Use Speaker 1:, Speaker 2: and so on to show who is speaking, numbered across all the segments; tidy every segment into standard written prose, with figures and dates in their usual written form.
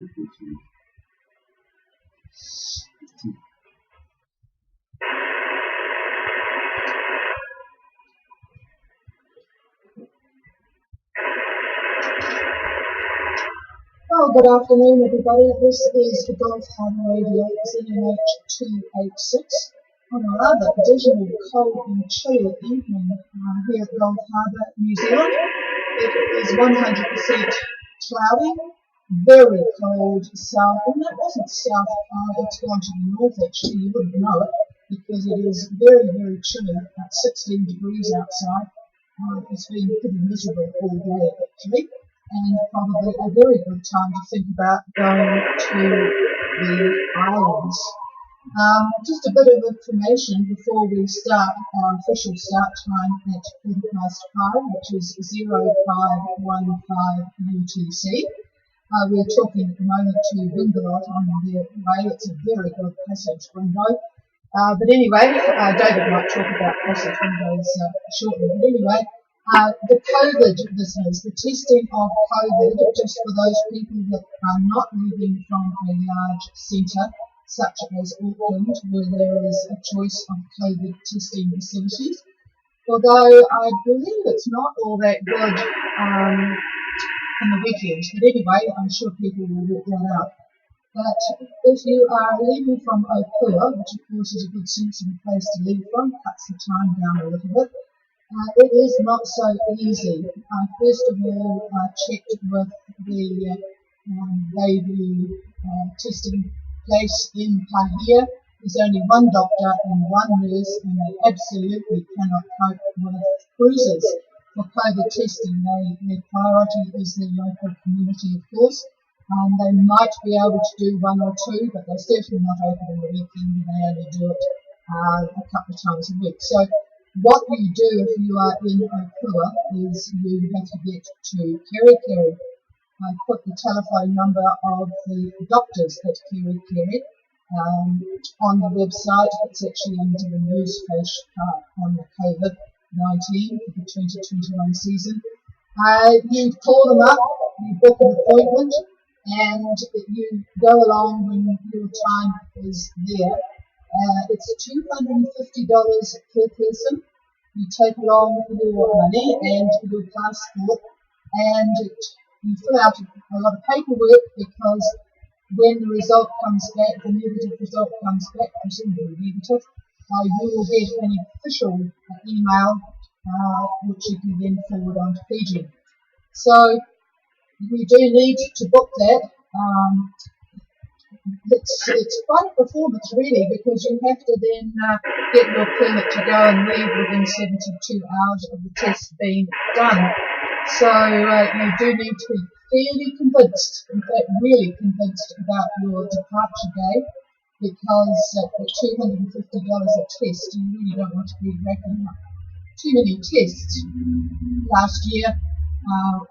Speaker 1: Well, good afternoon, everybody. This is the Gulf Harbour Radio ZMH 286 on a rather dismal, cold and chilly evening here at Gulf Harbour, New Zealand. It is 100% cloudy, very cold south, and that wasn't south, it's gone to the north actually, you wouldn't know it because it is very, very chilly, at 16 degrees outside. It's been pretty miserable all day actually, and probably a very good time to think about going to the islands. Just a bit of information before we start our official start time at 5:15, which is 0515 UTC. We're talking at the moment to Vingalot on their way. It's a very good passage window. But anyway, David might talk about passage windows shortly. But anyway, the COVID business, the testing of COVID, just for those people that are not living from a large centre, such as Auckland, where there is a choice of COVID testing facilities. Although I believe it's not all that good on the weekends. But anyway, I'm sure people will work that out. But if you are leaving from Opua, which of course is a good sensible place to leave from, cuts the time down a little bit, it is not so easy. First of all, I checked with the baby testing place in Pahia. There's only one doctor and one nurse, and they absolutely cannot cope with cruises for COVID testing. Their priority is the local community, of course. They might be able to do one or two, but they're certainly not open on the weekend. They only do it a couple of times a week. So what you do if you are in Opua is you have to get to Kerikeri. I put the telephone number of the doctors at Kerikeri on the website. It's actually under the news flash on the COVID-19 for the 2021 season. You call them up, you book an appointment, and you go along when your time is there. It's $250 per person. You take along your money and your passport, and you fill out a lot of paperwork because when the result comes back, the negative result comes back, presumably negative, you will get an official email which you can then forward on to Fiji. So you do need to book that. It's quite a performance really, because you have to then get your permit to go and leave within 72 hours of the test being done. So you do need to be fairly convinced, in fact really convinced about your departure day, because at $250 a test you really don't want to be racking up too many tests. Last year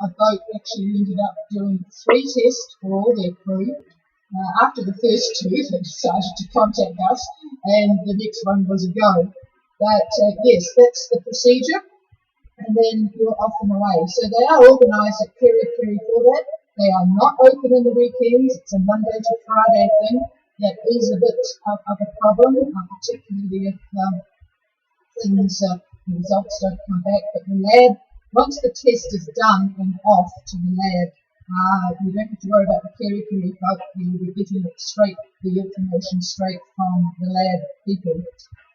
Speaker 1: a boat actually ended up doing 3 tests for all their crew. After the first 2, they decided to contact us, and the next one was a go. But yes, that's the procedure, and then you're off and away. So they are organised at Kerikeri for that. They are not open on the weekends. It's a Monday to Friday thing. That is a bit of a problem, particularly if the results don't come back. But the lab, once the test is done and off to the lab, you don't have to worry about the Kerikeri boat. You'll be getting it straight, the information straight from the lab people.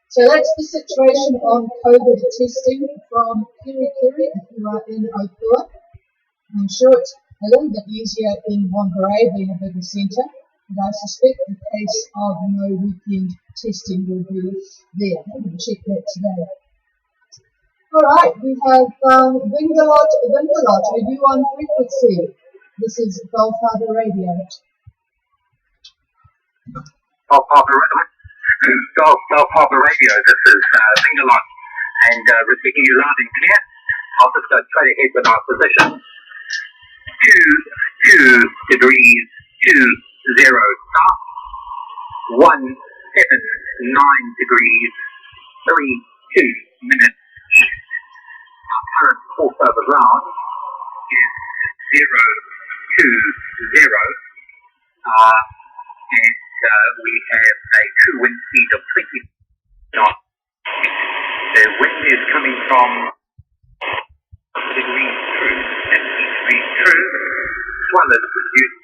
Speaker 1: So that's the situation on COVID testing from Kerikeri if you are in Opua. I'm sure it's a little bit easier in Whangarei, being a bigger centre, but I suspect the case of no weekend testing will be there. I'm going to check that today. All right, we have Vingalot. Are you on frequency? This is Gulf Harbour Radio.
Speaker 2: Gulf Harbour Radio. This is Vingalot, and receiving you loud and clear. I'll just go straight ahead with our position. 2 degrees 20 south, 179 degrees 32 minutes east. Our current course over ground is 020, we have a true wind speed of 20 knots. The wind is coming from degrees true, and each degree true swell is reduced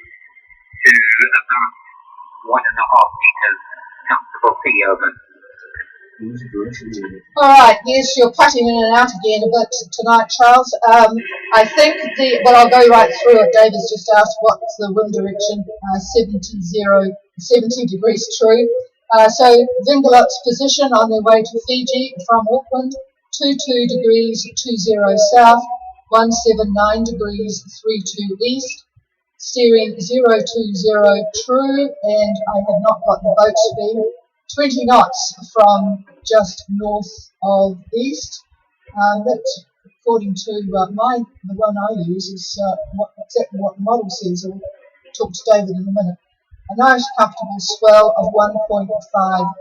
Speaker 2: to about 1.5 meters comfortable sea over.
Speaker 1: Alright, yes, you're cutting in and out again a bit tonight, Charles. I think I'll go right through it. David's just asked what's the wind direction, 70 degrees true. So Vingalot's position on their way to Fiji from Auckland, 22 degrees 20 south, 179 degrees 32 east, steering 020 true, and I have not got the boat speed. 20 knots from just north of east. That, according to the one I use, is exactly what the model says. I'll talk to David in a minute. A nice comfortable swell of 1.5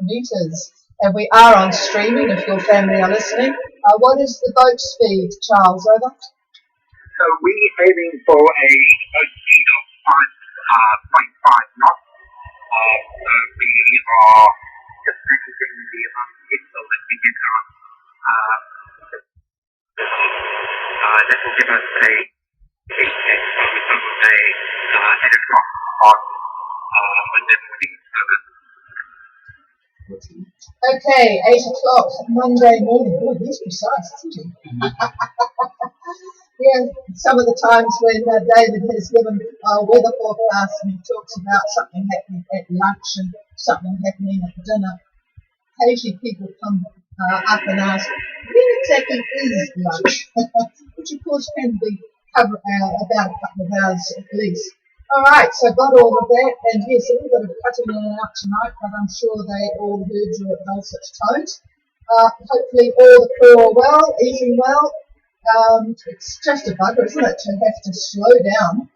Speaker 1: metres. And we are on streaming if your family are listening. What is the boat speed, Charles? Over.
Speaker 2: So we're aiming for a boat speed of 5.5 knots. So we are just managing the amount of pixel that we get on. That will give us a headed clock on Monday morning service.
Speaker 1: Okay, 8 o'clock Monday morning. Oh, he's precise, isn't he? Yeah, some of the times when David has given weather forecasts and he talks about something happening at lunch and something happening at dinner, occasionally people come up and ask, when exactly is lunch? Which of course can be about a couple of hours at least. Alright, so got all of that, and yes, a little bit of cutting in and out tonight, but I'm sure all the birds are at dulcet tones. Hopefully all the crew are well, eating well. It's just a bugger, isn't it, to have to slow down.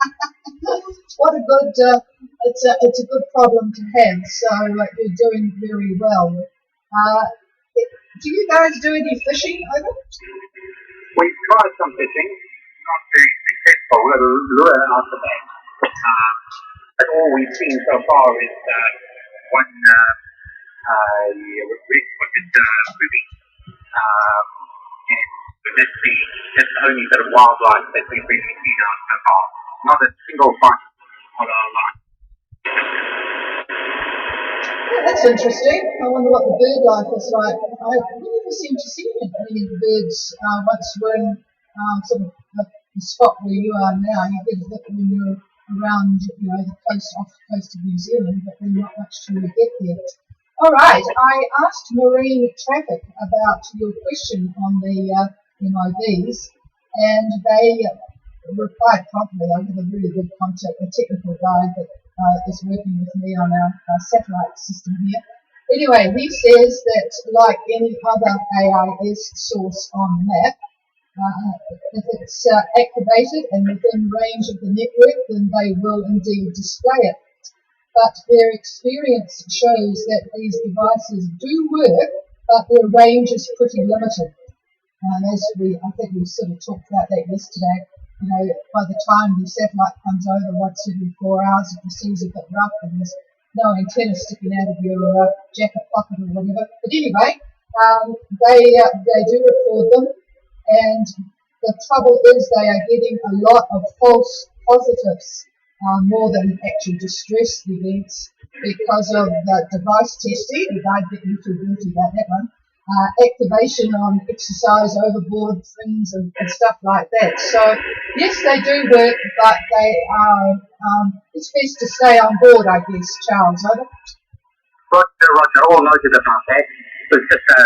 Speaker 1: What a good, it's a good problem to have, so you're doing very well. Do you guys do any fishing over?
Speaker 2: We've tried some fishing, not very successful, with a lure out the back. But all we've seen so far is one red-footed ruby. And that's the only sort of wildlife that we've really seen out so far. Not a single fight on our line.
Speaker 1: Yeah, that's interesting. I wonder what the bird life is like. I never seem to see many birds once we're in sort of the spot where you are now. You get a bit when you're around, the coast, off the coast of New Zealand, but then not much till you get there. All right, I asked marine traffic about your question on the MIBs, and they replied promptly. I have a really good contact, a technical guy that is working with me on our satellite system here. Anyway, he says that like any other AIS source on the map, if it's activated and within range of the network, then they will indeed display it. But their experience shows that these devices do work, but their range is pretty limited. I think we sort of talked about that yesterday. By the time the satellite comes over once every 4 hours, if the sea's a bit rough and there's no antenna sticking out of your jacket pocket or whatever. But anyway, they do record them, and the trouble is they are getting a lot of false positives, more than actual distress events, because of the device testing, and I'd get you too guilty about that one, activation on exercise overboard things and stuff like that. So yes, they do work, but they are, it's best to stay on board, I guess. Charles, over.
Speaker 2: Roger, all noted about that. It was just a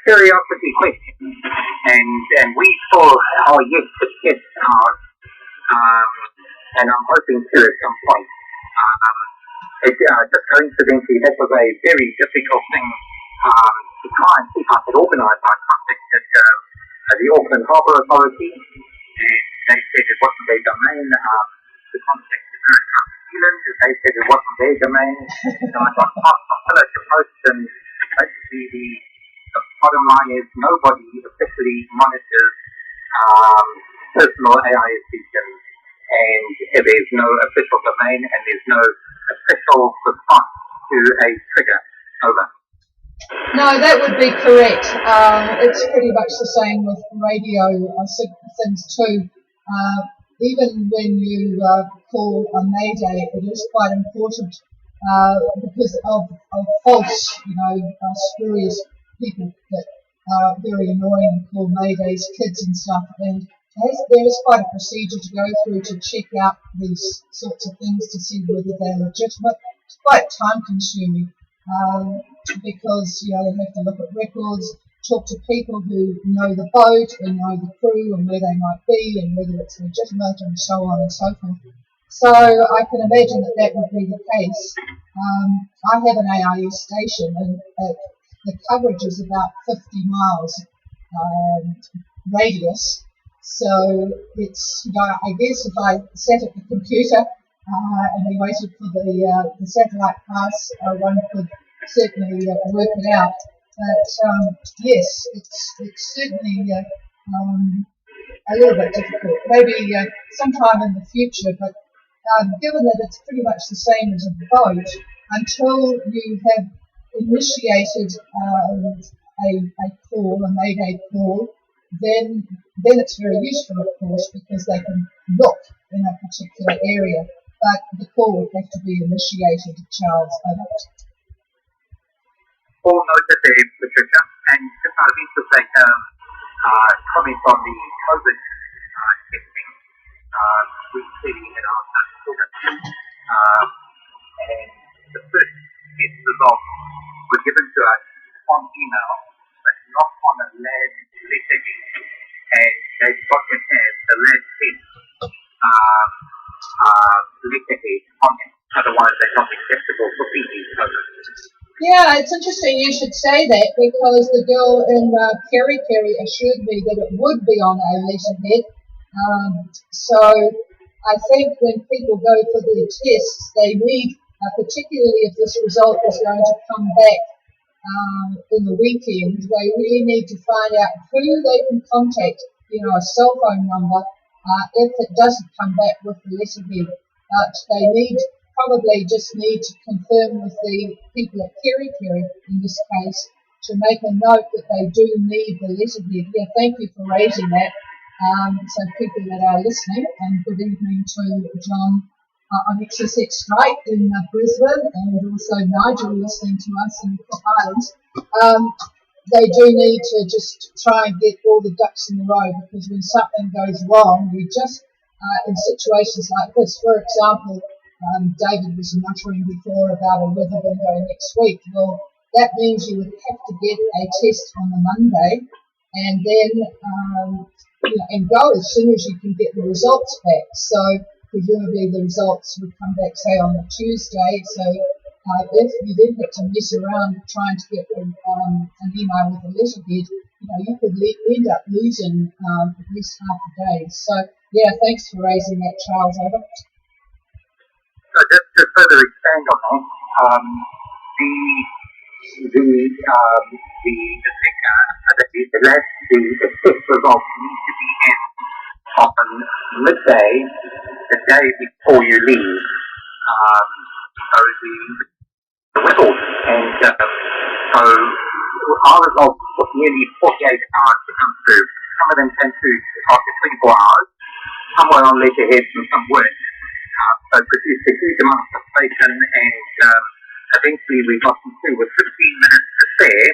Speaker 2: curiosity question, and we still are yet to test ours, and I'm hoping to at some point. Just coincidentally, that was a very difficult thing to try and see if I could organise. I contacted the Auckland Harbour Authority, and they said it wasn't their domain. The contacted New Zealand, they said it wasn't their domain. So I got pillar to post, and basically the bottom line is nobody officially monitors personal AIS systems, and there's no official domain and there's no official response to a trigger. Over.
Speaker 1: No, that would be correct. It's pretty much the same with radio things too. Even when you call a mayday, it is quite important because of false, spurious people that are very annoying and call maydays kids and stuff. And there is quite a procedure to go through to check out these sorts of things to see whether they're legitimate. It's quite time consuming. Because they have to look at records, talk to people who know the boat and know the crew and where they might be and whether it's legitimate and so on and so forth. So I can imagine that would be the case. I have an AIS station and the coverage is about 50 miles radius. So it's, I guess if I sat at the computer and we waited for the satellite pass, one could certainly work it out. But yes, it's certainly a little bit difficult. Maybe sometime in the future, but given that it's pretty much the same as a boat, until you have initiated a call, a mayday call, then it's very useful, of course, because they can look in a particular area. But the call would have to be initiated, Charles.
Speaker 2: All noted there, Patricia, and just out of interest, comment on the COVID testing we see in our students. And the first test results were given to us on email, but not on a lab letterhead. And they've got to have the lab test letterhead on them. Otherwise, they're not acceptable for PE programs.
Speaker 1: Yeah, it's interesting you should say that because the girl in Kerry assured me that it would be on a letterhead. So I think when people go for their tests, they need, particularly if this result is going to come back in the weekend, they really need to find out who they can contact, a cell phone number, if it doesn't come back with the letterhead. But they probably just need to confirm with the people at Kerry in this case to make a note that they do need the letterhead. Yeah, thank you for raising that. So people that are listening, and good evening to John on XSX Strike in Brisbane, and also Nigel listening to us in Cook Islands. They do need to just try and get all the ducks in a row, because when something goes wrong, we just, in situations like this, for example, David was muttering before about a weather window next week. Well, that means you would have to get a test on the Monday and then and go as soon as you can get the results back. So presumably the results would come back, say, on the Tuesday. So if you then had to mess around trying to get an email with a letterhead, you could end up losing at least half a day. So, yeah, thanks for raising that, Charles. Over.
Speaker 2: So just to further expand on that, the test results need to be in on midday, the day before you leave. So the whistle, and so our results took nearly 48 hours to come through. Some of them came through after 24 hours. Some were on letterheads and some weren't. So produced a huge amount of frustration, and eventually we got them through with 15 minutes to spare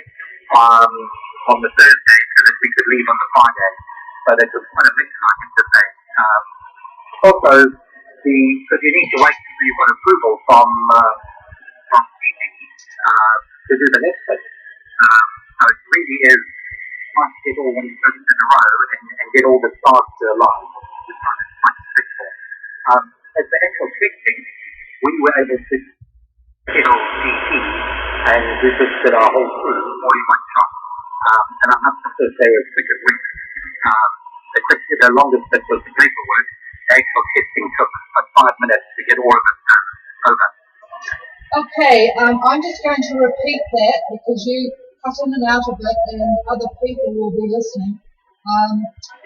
Speaker 2: on the Thursday so that we could leave on the Friday. So that was quite a mission, I have to say. Also, because you need to wait until you've got approval from CT to do the next bit. So it really is trying to get all one's ducks in a row and get all the stars to align, which is quite stressful. As the actual testing, we were able to schedule CT, and we just did our whole crew all in one shot. And I must have to say, as quick as we the longest bit was the paperwork. The actual testing took about 5 minutes to get all of it done. Over.
Speaker 1: Okay, I'm just going to repeat that because you cut in and out of it and other people will be listening.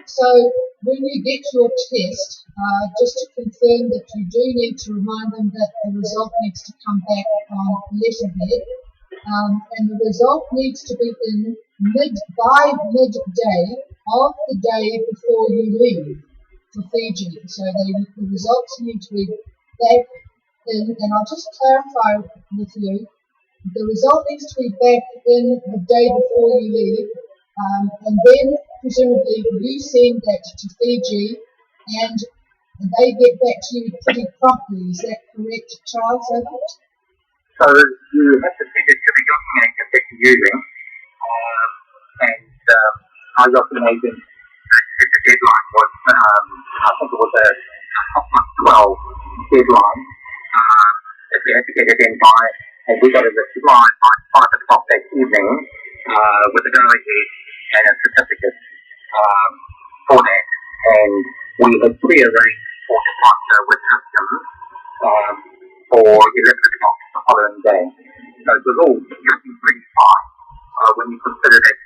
Speaker 1: So when you get your test, just to confirm that you do need to remind them that the result needs to come back on letterhead, and the result needs to be in by midday of the day before you leave for Fiji. So the results need to be back in, and I'll just clarify with you, the result needs to be back in the day before you leave, and then presumably you send that to Fiji and they get back to you pretty promptly. Is that correct, Charles?
Speaker 2: So you have to send it to the yachting agent that you're using, and our yachting agent said the deadline was, I think it was a 12 deadline, that we had to get it in by, and we got it deadline by 5 o'clock that evening, with a go-ahead and a certificate for that, and we had pre-arranged for departure with customs for 11 o'clock the following day. So it was all looking pretty fine when you consider that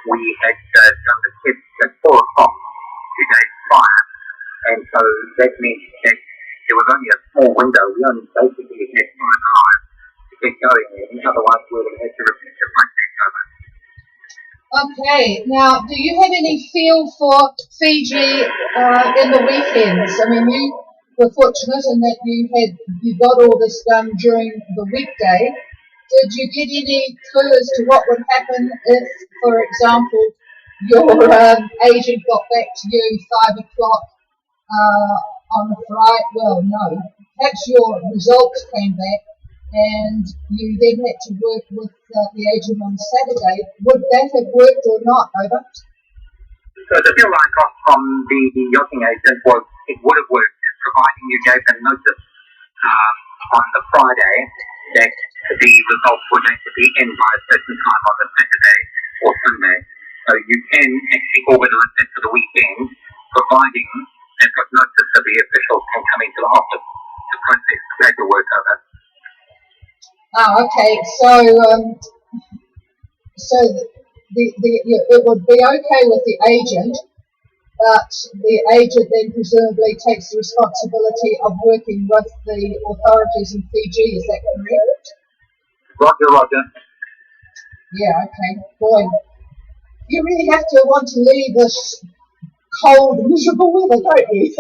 Speaker 2: we had done the test at 4 o'clock 2 days prior, and so that meant that there was only a small window. We only basically had 5 hours to get going, and otherwise we would have had to repeat the process over.
Speaker 1: Okay, now do you have any feel for Fiji in the weekends? I mean, you were fortunate in that you got all this done during the weekday. Did you get any clue as to what would happen if, for example, your agent got back to you 5 o'clock on the Friday? Well, no. Perhaps your results came back and you then had to work with the agent on Saturday. Would that have worked or not, over?
Speaker 2: So the deal I got from the yachting agent was it would have worked, providing you gave them notice on the Friday that the results were going to be in by a certain time on the Saturday or Sunday. So you can actually organise that for the weekend, providing they've got notice of the officials can come into the office to process the paperwork over.
Speaker 1: Oh, okay. So it would be okay with the agent, but the agent then presumably takes the responsibility of working with the authorities in Fiji. Is that correct?
Speaker 2: Roger.
Speaker 1: Yeah. Okay. Boy, you really have to want to leave this cold, miserable weather, don't you?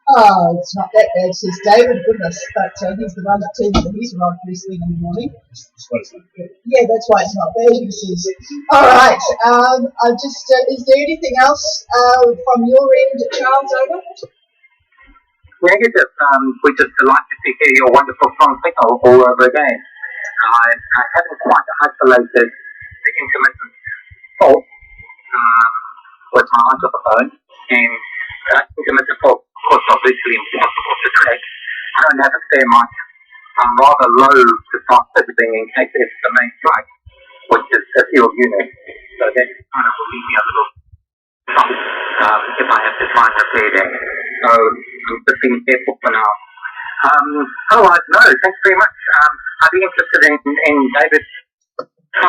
Speaker 1: Oh, it's not that bad, says David, goodness, but he's the one that tells me he's right first thing in the morning. Yeah, that's why it's not bad, he says. All right, is there anything else from your end, Charles, over?
Speaker 2: Negative. We're just delighted to hear your wonderful song signal all over again. I haven't quite isolated the intermittent fault with my microphone, and intermittent fault, of course, are virtually impossible to track. I don't have a fair mic. I'm rather low to start visiting in case it's the main strike, which is a field unit. So that kind of will leave me a little if I have to try and repair that. So I'm just being careful for now. Otherwise, no, thanks very much. I'd be interested in David's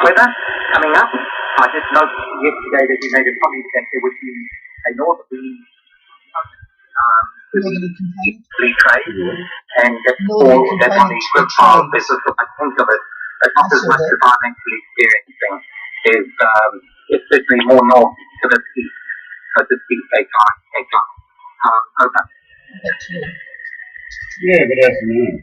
Speaker 2: weather coming up. I just noticed yesterday that you made a comment that there would be a northerly trade, and that's on the good side of business. I think of it, but not as much as I'm actually experiencing. It's certainly more north to the east, so to speak, over.
Speaker 3: Yeah, good afternoon.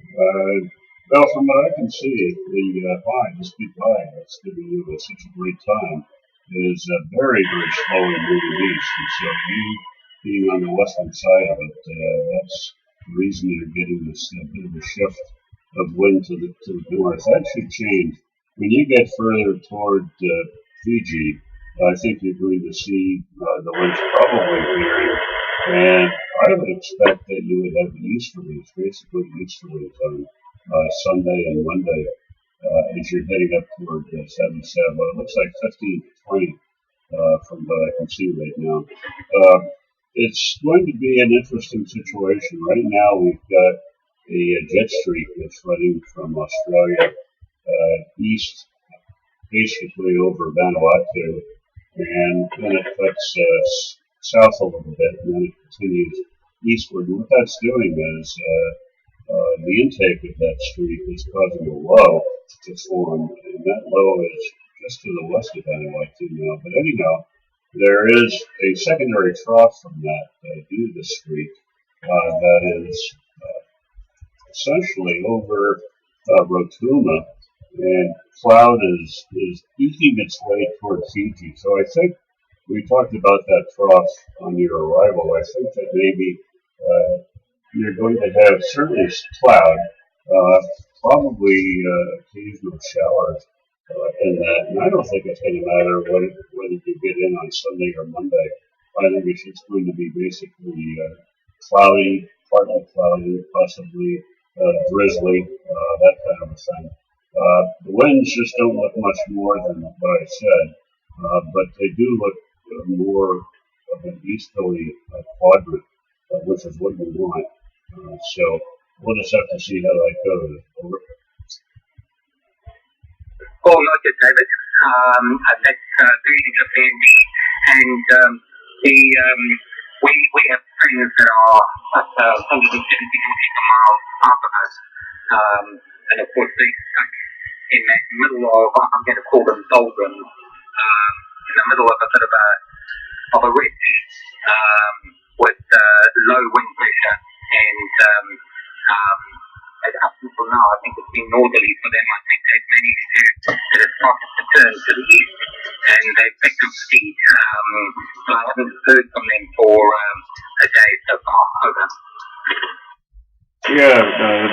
Speaker 3: Well, from what I can see, the high, just big high, that's giving you such a great time, is very, very slowly moving east. And so you being on the western side of it, that's the reason you're getting this bit of a shift of wind to the north. That should change. When you get further toward Fiji, I think you're going to see the winds probably veering, and I would expect that you would have easterlies, basically easterlies on Sunday and Monday as you're heading up toward 77. Well, it looks like 15 to 20 from what I can see right now. It's going to be an interesting situation. Right now we've got a jet streak that's running from Australia east, basically over Vanuatu, and then it cuts south a little bit, and then it continues eastward. And what that's doing is the intake of that streak is causing a low to form, and that low is just to the west of Vanuatu now. But anyhow, there is a secondary trough from that due to the streak that is essentially over Rotuma, and cloud is eking its way toward Fiji. So I think we talked about that trough on your arrival. I think that maybe you're going to have certainly cloud, probably occasional showers in that. And I don't think it's going to matter whether you get in on Sunday or Monday. I think it's just going to be basically cloudy, partly cloudy, possibly drizzly, that kind of a thing. The winds just don't look much more than what I said, but they do look more of an easterly quadrant, which is what we want. So we'll just have to see how that goes. Over.
Speaker 2: Well noted, David. That's very interesting indeed. And we have friends that are at 170 nautical miles south of us, and of course they stuck in that middle of, I'm going to call them doldrums, in the middle of a bit of a ridge with low wind pressure, and up until now I think it's been northerly for them. I think they've managed to, it has started to turn to the east, and they've picked up speed. So I haven't heard from them for a day so far. Over.
Speaker 3: Yeah,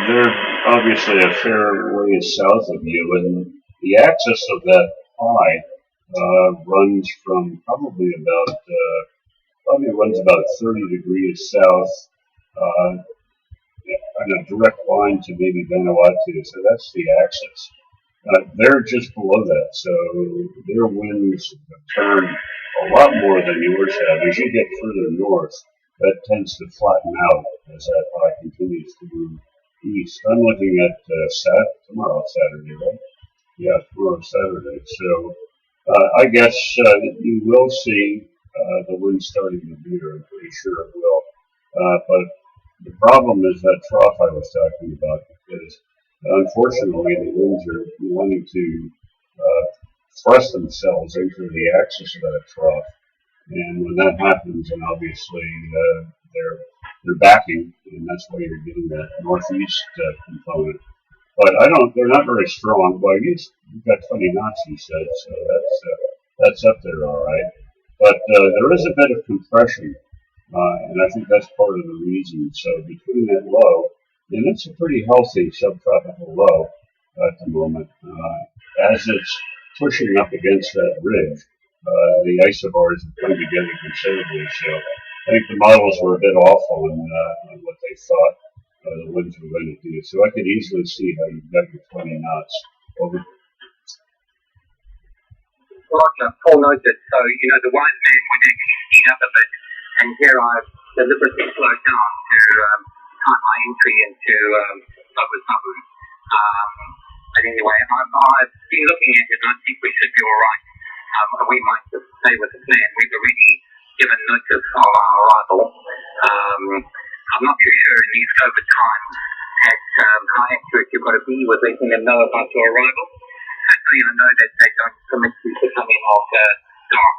Speaker 3: they're obviously a fair ways south of you, and the axis of that high runs from probably about 30 degrees south on a direct line to maybe Vanuatu. So that's the axis. They're just below that, so their winds turn a lot more than yours have. As you get further north, that tends to flatten out as that high continues to move east. I'm looking at tomorrow, Saturday, right? Yeah, tomorrow, Saturday. So I guess you will see the wind starting to veer. I'm pretty sure it will. But the problem is that trough I was talking about, because unfortunately the winds are wanting to thrust themselves into the axis of that trough. And when that happens, then obviously they're backing, and that's why you're getting that northeast component. But they're not very strong. Well, you've got 20 knots, you said, so that's up there all right. But there is a bit of compression, and I think that's part of the reason. So between that low, and it's a pretty healthy subtropical low at the moment, as it's pushing up against that ridge, the isobars have come together considerably. So I think the models were a bit off on what they thought the winds were going to do. So I could easily see how you've got your 20 knots over.
Speaker 2: Roger, Paul noted. So, the wise man would actually speed up a bit, and here I've deliberately slowed down to time my entry into Sabu. But anyway, I've been looking at it, and I think we should be all right. We might just stay with the plan. We've already given notice of our arrival. I'm not too sure in these COVID times how accurate you've got to be with letting them know about your arrival. Certainly, I know that they don't permit you to come in after dark.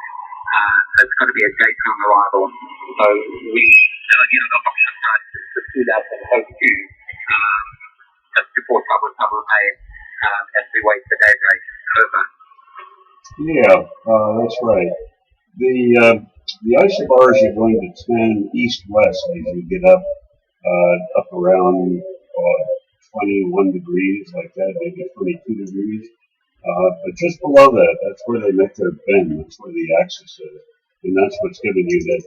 Speaker 2: So it's got to be a daytime arrival. So we, the option for us is to speed up and hope to just before Sabu Bay as we wait for daybreak. Over.
Speaker 3: Yeah, that's right. The isobars are going to tend east-west as you get up around 21 degrees, like that, maybe 22 degrees. But just below that, that's where they make their bend. That's where the axis is, and that's what's giving you that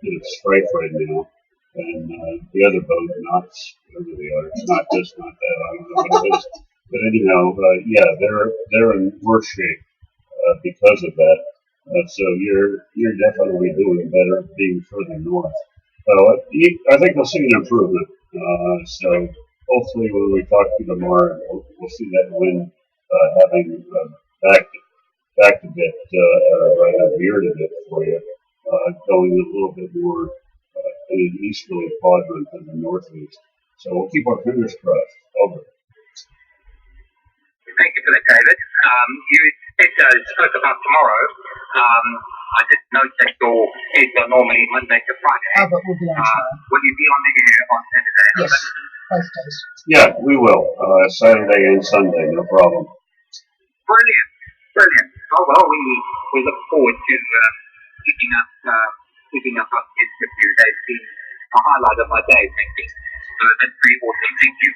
Speaker 3: bit of strife right now. And the other boat, knots, whatever they are, it's not this, not that. I don't know what it is. But anyhow, yeah, they're in worse shape because of that. So you're definitely doing better being further north. So I think we'll see an improvement. So hopefully when we talk to you tomorrow, we'll see that wind having back back a bit, or I have veered a bit for you, going a little bit more in an easterly quadrant than the northeast. So we'll keep our fingers crossed. Over.
Speaker 2: Thank you for that, David. You spoke about tomorrow. I did note that your heads are normally Monday to Friday.
Speaker 1: But we'll be on tomorrow.
Speaker 2: Will you be on the air on Saturday?
Speaker 1: Yes, both days.
Speaker 3: Yeah, we will. Saturday and Sunday, no problem.
Speaker 2: Brilliant, brilliant. Oh well, we look forward to keeping up our kids with you. They've been a highlight of my day, thank you. So that's pretty awesome. Thank you.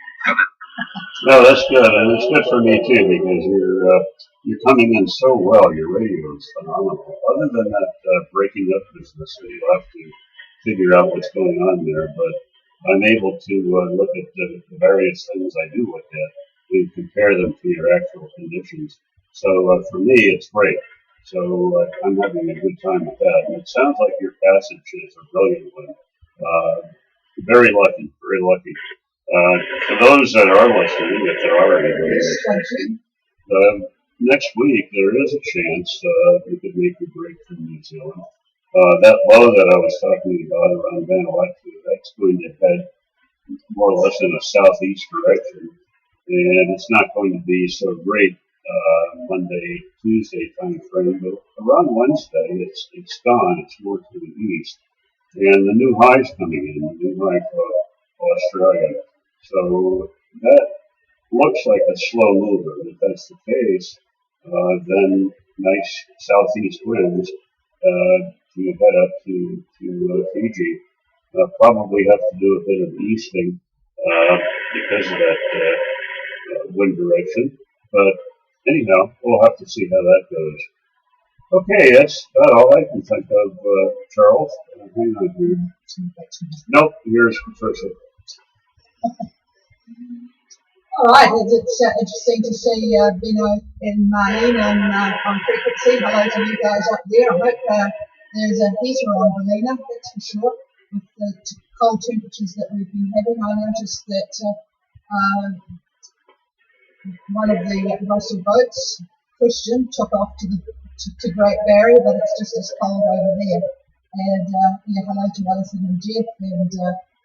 Speaker 3: No, that's good, and it's good for me too because you're coming in so well. Your radio is phenomenal. Other than that breaking up business, so you'll have to figure out what's going on there. But I'm able to look at the various things I do look at and compare them to your actual conditions. So for me, it's great. So I'm having a good time with that. And it sounds like your passage is a brilliant one. Very lucky, very lucky. For those that are listening, if there are anybody listening, next week there is a chance we could make a break from New Zealand. That low that I was talking about around Vanuatu, that's going to head more or less in a southeast direction, and it's not going to be so great Monday, Tuesday time frame, but around Wednesday it's gone. It's more to the east, and the new high's coming in, the new high for Australia. So that looks like a slow mover. If that's the case, then nice southeast winds to head up to Fiji. Probably have to do a bit of easting because of that wind direction. But anyhow, we'll have to see how that goes. Okay, that's about all I can think of, Charles. Hang on here. Nope, here's Patricia.
Speaker 1: All right, it's interesting to see Bino in Maine and on frequency. Hello to you guys up there. I hope there's a heater on Helena, that's for sure. With the cold temperatures that we've been having, I noticed that one of the Russell boats, Christian, took off to Great Barrier, but it's just as cold over there. And hello to Alison and Jeff and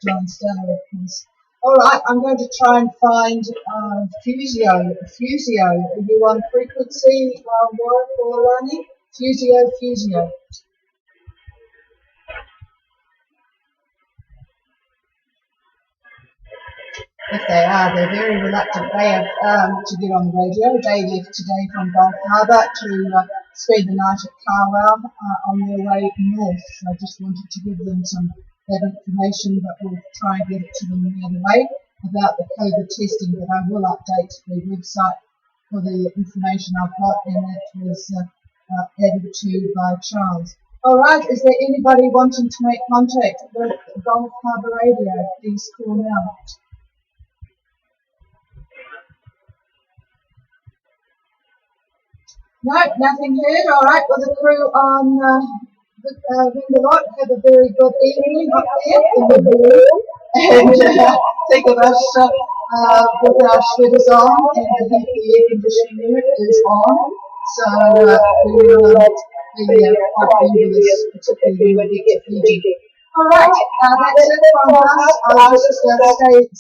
Speaker 1: John Starr, of course. All right, I'm going to try and find Fusio. Fusio, are you on frequency, Warwick or Ronnie? Fusio. If they are, they're very reluctant. They have to get on the radio. They left today from Gulf Harbour to spend the night at Carwell on their way north. So I just wanted to give them that information, but we'll try and get it to them the other way about the COVID testing. But I will update the website for the information I've got, and that was added to by Charles. All right, is there anybody wanting to make contact with Gulf Harbour Radio? Please call now. No, nothing heard. All right, well, the crew on Wingalot have a very good evening up there in the room. And think of us with our sweaters on, and the air conditioning unit is on. So we will be quite fabulous, particularly when we get to Fiji. All right, that's it from us. I'll just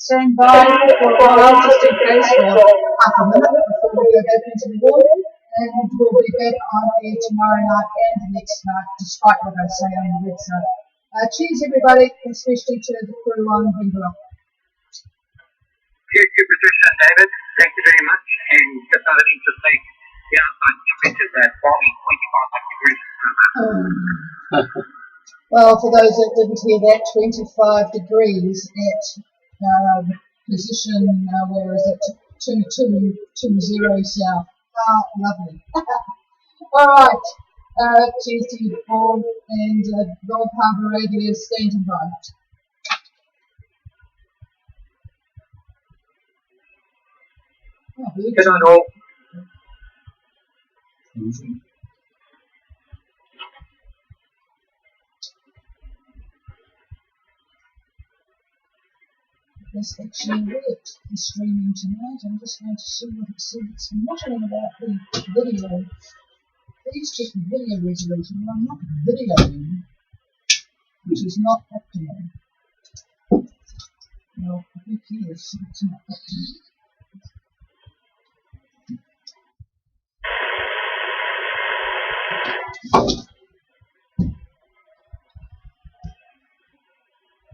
Speaker 1: stand by for a while, just in case, for half a minute before we go back into the room. And we'll be back on air tomorrow night and the next night, despite what I say on the website. Cheers, everybody, especially to the crew on Wingalot.
Speaker 2: Cheers to Patricia and David. Thank you very much. And just out of interest, the outside temperatures at balmy 25 degrees.
Speaker 1: Well, for those that didn't hear that, 25 degrees at position, where is it, 220 south. Lovely. All right. Cheers to you, Paul, and Gulf Harbour Radio standing by.
Speaker 2: Good night, all.
Speaker 1: This actually worked, the streaming tonight. I'm just going to see what it said. It's muttering about the video. Please check the video resolution. And I'm not videoing, which is not optimal. Well, who cares? It's not optimal.